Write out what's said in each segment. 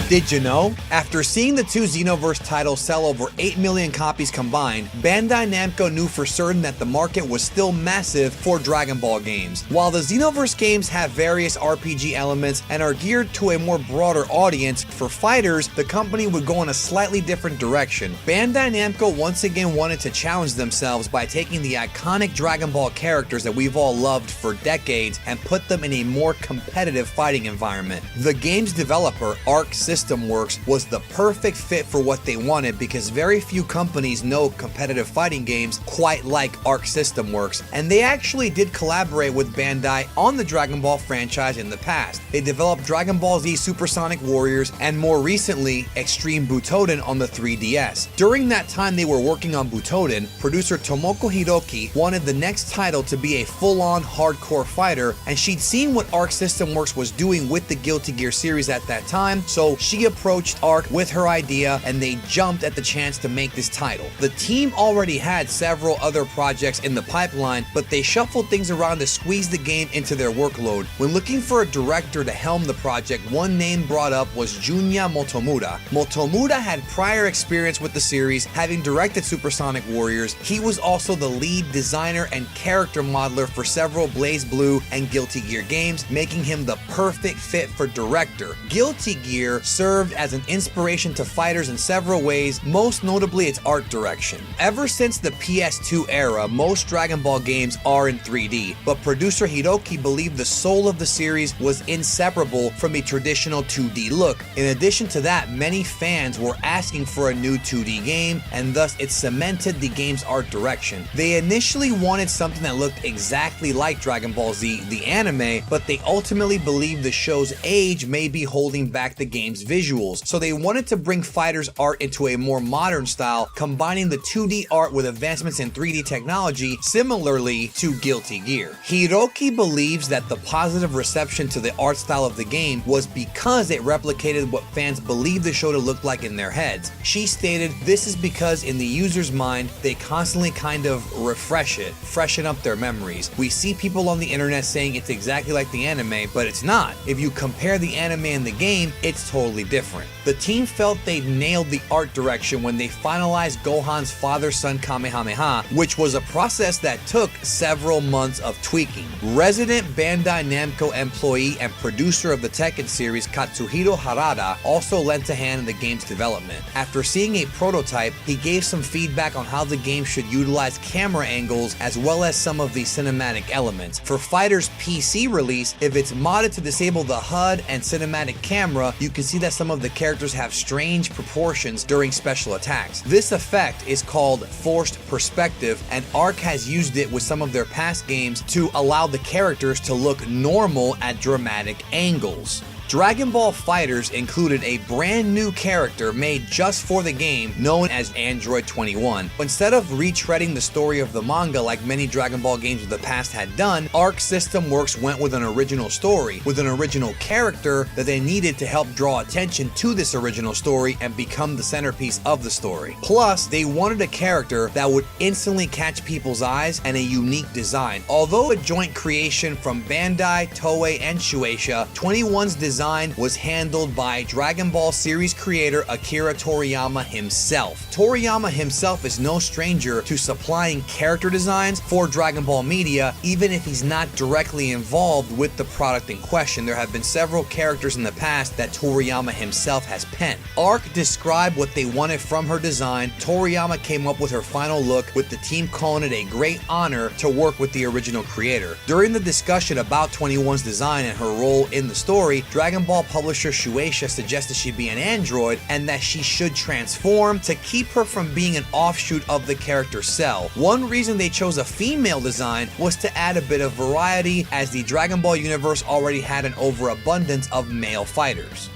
Did you know? After seeing the two Xenoverse titles sell over 8 million copies combined, Bandai Namco knew for certain that the market was still massive for Dragon Ball games. While the Xenoverse games have various RPG elements and are geared to a more broader audience, for fighters, the company would go in a slightly different direction. Bandai Namco once again wanted to challenge themselves by taking the iconic Dragon Ball characters that we've all loved for decades and put them in a more competitive fighting environment. The game's developer, Arc System Works, was the perfect fit for what they wanted because very few companies know competitive fighting games quite like Arc System Works, and they actually did collaborate with Bandai on the Dragon Ball franchise in the past. They developed Dragon Ball Z Supersonic Warriors and more recently Extreme Butoden on the 3DS. During that time they were working on Butoden, producer Tomoko Hiroki wanted the next title to be a full-on hardcore fighter, and she'd seen what Arc System Works was doing with the Guilty Gear series at that time, so she approached Arc with her idea and they jumped at the chance to make this title. The team already had several other projects in the pipeline, but they shuffled things around to squeeze the game into their workload. When looking for a director to helm the project, one name brought up was Junya Motomura. Motomura had prior experience with the series, having directed Supersonic Warriors. He was also the lead designer and character modeler for several BlazBlue and Guilty Gear games, making him the perfect fit for director. Guilty Gear served as an inspiration to fighters in several ways, most notably its art direction. Ever since the PS2 era, most Dragon Ball games are in 3D, but producer Hiroki believed the soul of the series was inseparable from a traditional 2D look. In addition to that, many fans were asking for a new 2D game, and thus it cemented the game's art direction. They initially wanted something that looked exactly like Dragon Ball Z, the anime, but they ultimately believed the show's age may be holding back the game's visuals, so they wanted to bring fighters' art into a more modern style, combining the 2D art with advancements in 3D technology, similarly to Guilty Gear. Hiroki believes that the positive reception to the art style of the game was because it replicated what fans believed the show to look like in their heads. She stated, "This is because in the user's mind, they constantly kind of refresh it, freshen up their memories. We see people on the internet saying it's exactly like the anime, but it's not. If you compare the anime and the game, it's totally different." The team felt they'd nailed the art direction when they finalized Gohan's father-son Kamehameha, which was a process that took several months of tweaking. Resident Bandai Namco employee and producer of the Tekken series, Katsuhiro Harada, also lent a hand in the game's development. After seeing a prototype, he gave some feedback on how the game should utilize camera angles as well as some of the cinematic elements. For Fighter's PC release, if it's modded to disable the HUD and cinematic camera, you can see that some of the characters have strange proportions during special attacks. This effect is called forced perspective, and Arc has used it with some of their past games to allow the characters to look normal at dramatic angles. Dragon Ball FighterZ included a brand new character made just for the game known as Android 21. Instead of retreading the story of the manga like many Dragon Ball games of the past had done, Arc System Works went with an original story, with an original character that they needed to help draw attention to this original story and become the centerpiece of the story. Plus, they wanted a character that would instantly catch people's eyes and a unique design. Although a joint creation from Bandai, Toei, and Shueisha, 21's design was handled by Dragon Ball series creator Akira Toriyama himself. Toriyama himself is no stranger to supplying character designs for Dragon Ball media, even if he's not directly involved with the product in question. There have been several characters in the past that Toriyama himself has penned. Arc described what they wanted from her design. Toriyama came up with her final look, with the team calling it a great honor to work with the original creator. During the discussion about 21's design and her role in the story, Dragon Ball publisher Shueisha suggested she be an android and that she should transform to keep her from being an offshoot of the character Cell. One reason they chose a female design was to add a bit of variety, as the Dragon Ball universe already had an overabundance of male fighters.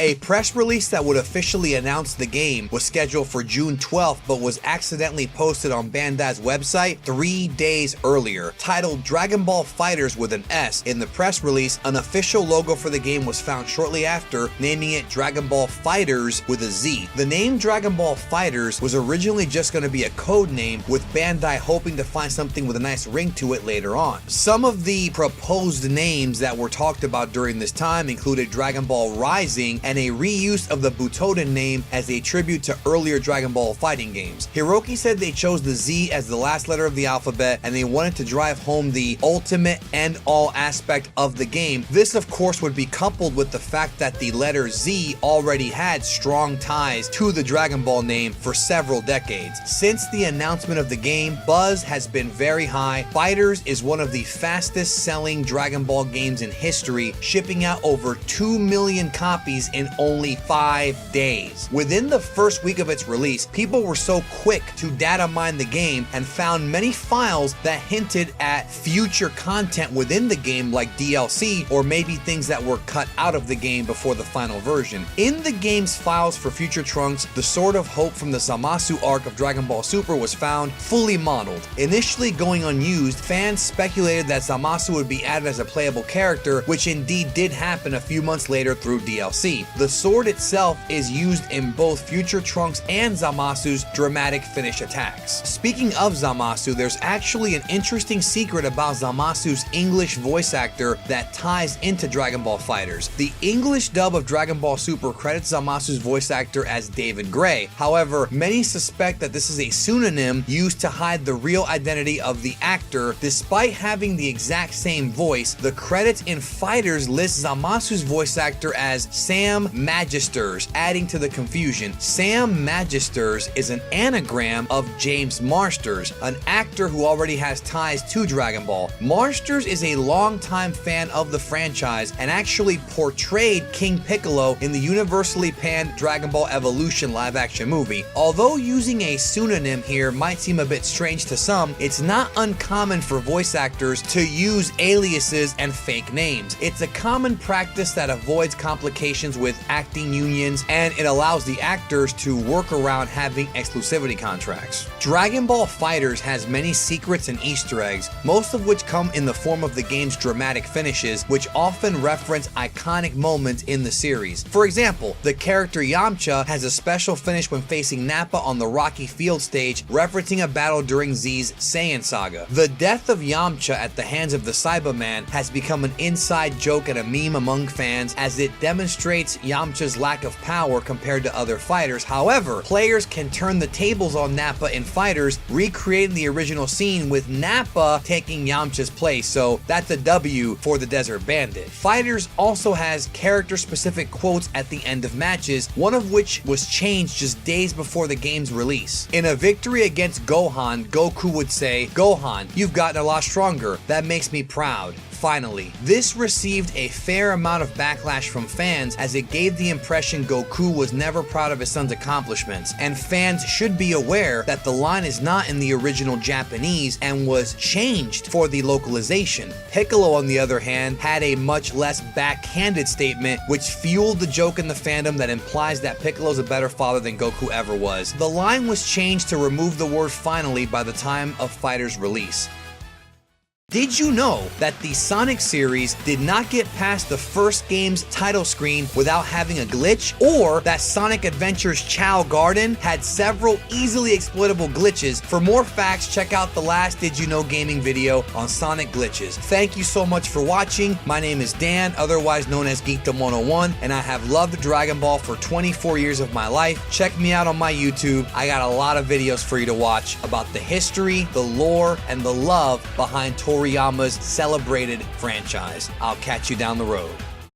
A press release that would officially announce the game was scheduled for June 12th, but was accidentally posted on Bandai's website 3 days earlier. Titled Dragon Ball FighterZ with an S, in the press release, an official logo for the game was found shortly after, naming it Dragon Ball FighterZ with a Z. The name Dragon Ball FighterZ was originally just going to be a code name, with Bandai hoping to find something with a nice ring to it later on. Some of the proposed names that were talked about during this time included Dragon Ball Rising and a reuse of the Butoden name as a tribute to earlier Dragon Ball fighting games. Hiroki said they chose the Z as the last letter of the alphabet, and they wanted to drive home the ultimate end-all aspect of the game. This, of course, would be coupled with the fact that the letter Z already had strong ties to the Dragon Ball name for several decades. Since the announcement of the game, buzz has been very high. FighterZ is one of the fastest selling Dragon Ball games in history, shipping out over 2 million copies in only 5 days. Within the first week of its release, people were so quick to data mine the game and found many files that hinted at future content within the game, like DLC or maybe things that were cut out of the game before the final version. In the game's files for future Trunks, the Sword of Hope from the Zamasu arc of Dragon Ball Super was found fully modeled. Initially going unused, fans speculated that Zamasu would be added as a playable character, which indeed did happen a few months later through DLC. The sword itself is used in both future Trunks and Zamasu's dramatic finish attacks. Speaking of Zamasu, there's actually an interesting secret about Zamasu's English voice actor that ties into Dragon Ball FighterZ. The English dub of Dragon Ball Super credits Zamasu's voice actor as David Gray. However, many suspect that this is a pseudonym used to hide the real identity of the actor. Despite having the exact same voice, the credits in FighterZ list Zamasu's voice actor as Sam Magisters, adding to the confusion. Sam Magisters is an anagram of James Marsters, an actor who already has ties to Dragon Ball. Marsters is a longtime fan of the franchise and actually portrayed King Piccolo in the universally panned Dragon Ball Evolution live-action movie. Although using a pseudonym here might seem a bit strange to some, it's not uncommon for voice actors to use aliases and fake names. It's a common practice that avoids complications with acting unions, and it allows the actors to work around having exclusivity contracts. Dragon Ball FighterZ has many secrets and Easter eggs, most of which come in the form of the game's dramatic finishes, which often reference iconic moments in the series. For example, the character Yamcha has a special finish when facing Nappa on the Rocky Field stage, referencing a battle during Z's Saiyan saga. The death of Yamcha at the hands of the Cyberman has become an inside joke and a meme among fans, as it demonstrates Yamcha's lack of power compared to other fighters. However, players can turn the tables on Nappa in FighterZ, recreating the original scene with Nappa taking Yamcha's place, so that's a W for the Desert Bandit. FighterZ also has character-specific quotes at the end of matches, one of which was changed just days before the game's release. In a victory against Gohan, Goku would say, "Gohan, you've gotten a lot stronger. That makes me proud." Finally, this received a fair amount of backlash from fans, as it gave the impression Goku was never proud of his son's accomplishments, and fans should be aware that the line is not in the original Japanese and was changed for the localization. Piccolo, on the other hand, had a much less backhanded statement, which fueled the joke in the fandom that implies that Piccolo's a better father than Goku ever was. The line was changed to remove the word "finally" by the time of FighterZ release. Did you know that the Sonic series did not get past the first game's title screen without having a glitch? Or that Sonic Adventure's Chao Garden had several easily exploitable glitches? For more facts, check out the last Did You Know Gaming video on Sonic glitches. Thank you so much for watching. My name is Dan, otherwise known as Geekdom101, and I have loved Dragon Ball for 24 years of my life. Check me out on my YouTube. I got a lot of videos for you to watch about the history, the lore, and the love behind Toriyama's celebrated franchise. I'll catch you down the road.